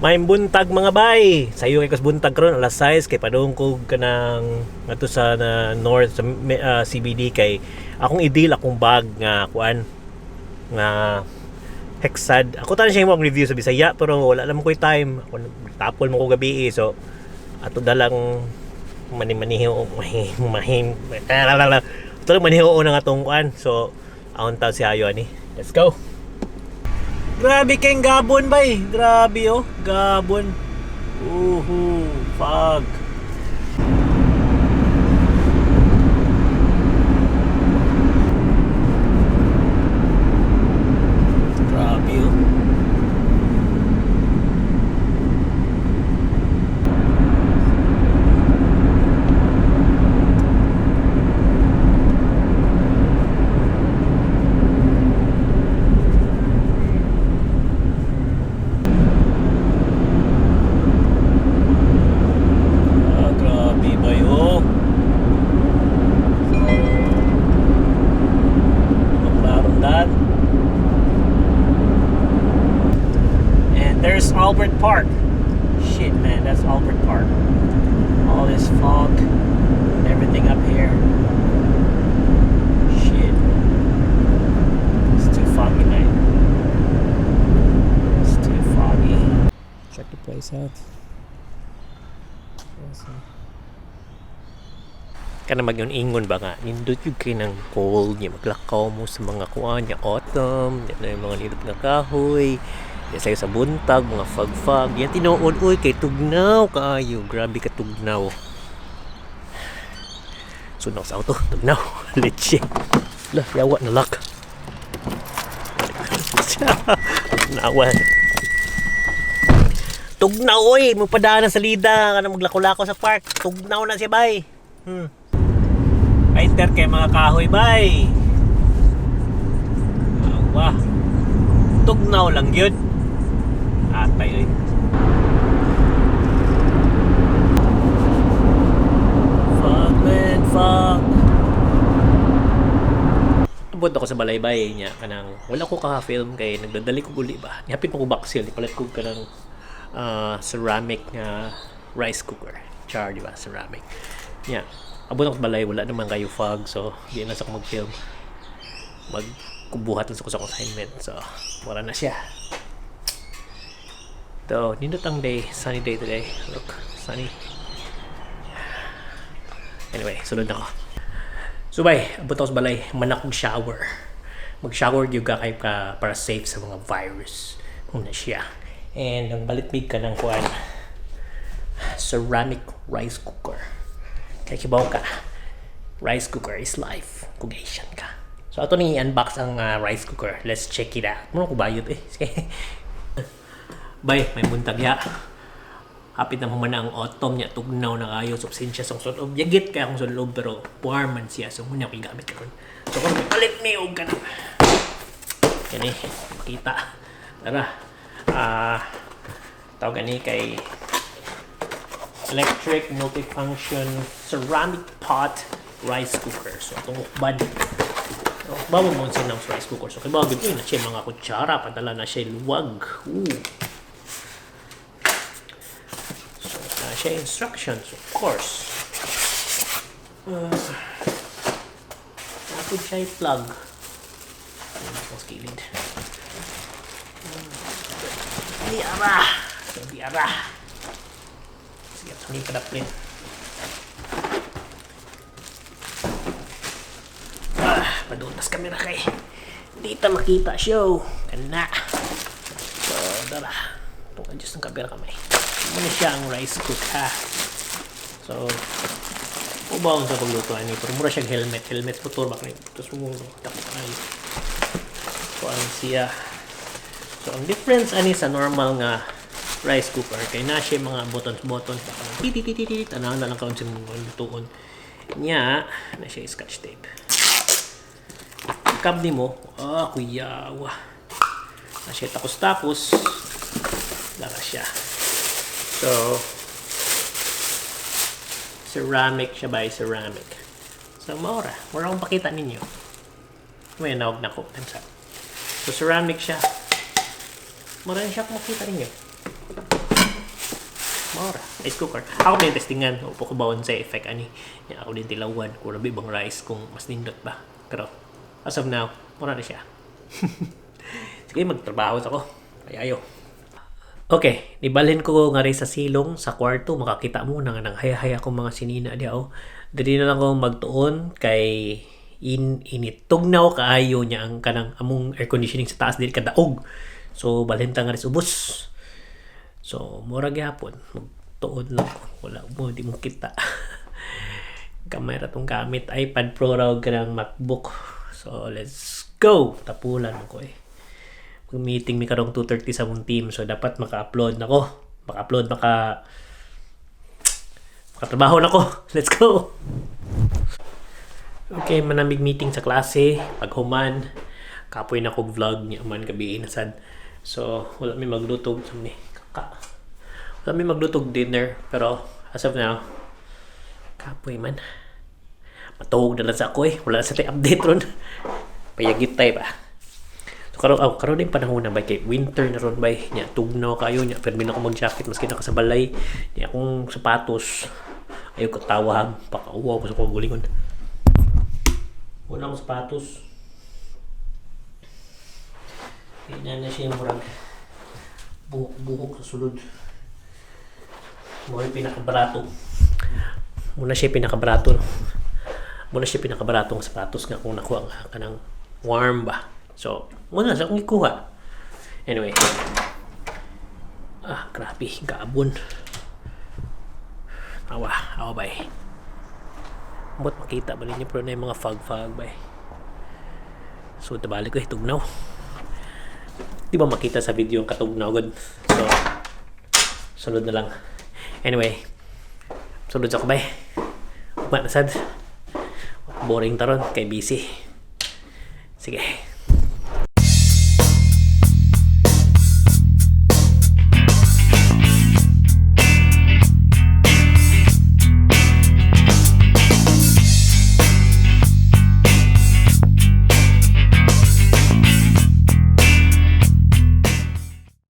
May buntag mga bay. Sayo kay kas buntag karon alas 6 kay padungkog kanang ngadto sa north sa CBD kay akong ideal akong bag nga kuan nga Hexad. Ako tanan siya mo review sa Bisaya pero wala naman ko'y time. Ako tapol mo ko gabi so ato dalang maniho ito lang maniho na nga tong kuan. So aon taw si Ayo ani. Let's go. Grabe kayong Gabon bay. Grabe oh, Gabon. Fog. Grabe oh. There's Albert Park. Shit, man, that's Albert Park. All this fog, everything up here. Shit, it's too foggy, man. It's too foggy. Check the place out. Kana mag-ingon ba nga nindot yung kayo ng cold niya maglakaw mo sa mga kuan niya autumn yan yung mga nilot nga kahoy yan sa'yo sa buntag mga fag-fag yan tinuod uy kay tugnaw kaayo grabe ka tugnaw sunog sa auto tugnaw leche lah yawa na lak nawan tugnaw oy magpadaan sa lida kana maglako-lako sa park tugnaw na siya bay Painter kay mga kahoy bay. Wah. Tugnaw lang yun. Atay oy. Fog man, fog. Abot ako sa balay-bay niya kanang wala ko ka-film kay nagdadali ko guli ba. Hapit pa ko baksil, ipalit ko kanang ceramic rice cooker. Char di ba, ceramic. Yeah. Abot ako balay, wala naman kayo fog so di na sa ko mag-film magkubuhat sa ko sa assignment so wala na siya so nindot ang day, sunny day today look, sunny anyway, sunod na ko so bay, abot ako sa balay manak og shower mag-shower yung kayo ka para safe sa mga virus kung na siya and ang balitmig ka ng kuan ceramic rice cooker kaya kibaw ka rice cooker is life kugation ka so ato ni unbox ang rice cooker let's check it out muna ko bayot bay may buntag ya hapit na humana ang autumn niya tugnaw na kayo subsinsya sa sulob yagit kaya akong sulob pero warm man siya so muna ko gamit ka ron so kung palit may og ka na yan makita tara tawag ni kay electric multifunction ceramic pot rice cooker. So itong ukbad. Bago mo sinang rice cooker. So kaya bagay na siya mga kutsara. Padala na siya luwag. So na siya instructions of course. Ako siya i-plug. Ang skilid. Diara. Sige ka na print. Paduntas kamera kay. Hindi ta makita show. Kana. So, dara. Itong adjust ng kamera kamay. Muna siya ang rice cook ha. So, ubawang sa pagluto ani. Pero mura siyang helmet. Helmet motor ba kayo. Tapos mo takot na yun. So, ang siya. So, ang difference ani sa normal nga rice cooker kay na siya mga buttons tititit ana na lang kaon sa mga lutuon nya na siya scotch tape kab ni mo kuyawa na siya tapos lara siya so ceramic siya by ceramic so mura akong pakita ninyo may nawag na ko so ceramic siya mura siya kung makita ninyo Mora, rice cooker. Ako din testingan. Upo ko bawon sa effect ani. Yan, ako din tilawan. Kung labi bang rice kung mas nindot ba. Pero, as of now, mura na siya. Sige, magtrabaho ako. Ayayo. Okay, ibalhin ko nga rin sa silong sa kwarto. Makakita mo na nga nang haya-haya akong mga sinina diya. Dili na lang ako magtuon kay initugnaw kaayo niya ang kanang among air conditioning sa taas dili kadaog. So, balhin ta nga rin ubos. So, mura gyapon. Magtuon lang ko. Wala mo, di mo kita. Kamera tong gamit. iPad Pro raw ka ng MacBook. So, let's go! Tapulan ko Mag-meeting mi karong 2:30 sa mong team. So, dapat maka-upload na ko. Makatrabaho na ko. Let's go! Okay, manamig meeting sa klase. Paghuman. Kapoy na ko vlog niya man gabi nasad. So, wala may maglutog sa ni. Wala may maglutog dinner. Pero, as of now, kapoy man. Matuhog na lang sa ako Wala sa tayo update ron. Payagit tayo ba? So, karon din panahon na ba? Kay winter na ron ba? Nya, tugnaw kayo. Nya, pero ako mag-jacket. Maski na ka sa balay. Nya, akong sapatos. Ayaw ko tawag. Pakauwaw ko sa kong gulingon. Wala akong sapatos. Kaya na siya yung murag. Buhok sa sulod. Muna pinakabarato. Muna siya pinakabarato ng sapatos nga kung nakuha nga ka ng warm ba. So, muna sa kung ikuha. Anyway. Grabe. Gaabon. Awa ba Mot makita ba ninyo pero na yung mga fog ba So, tabalik ko tugnaw. Di ba makita sa video yung katugnaw good? So, sunod na lang. Anyway, sunod sa kabay. Umat na sad. Boring taron kay busy. Sige.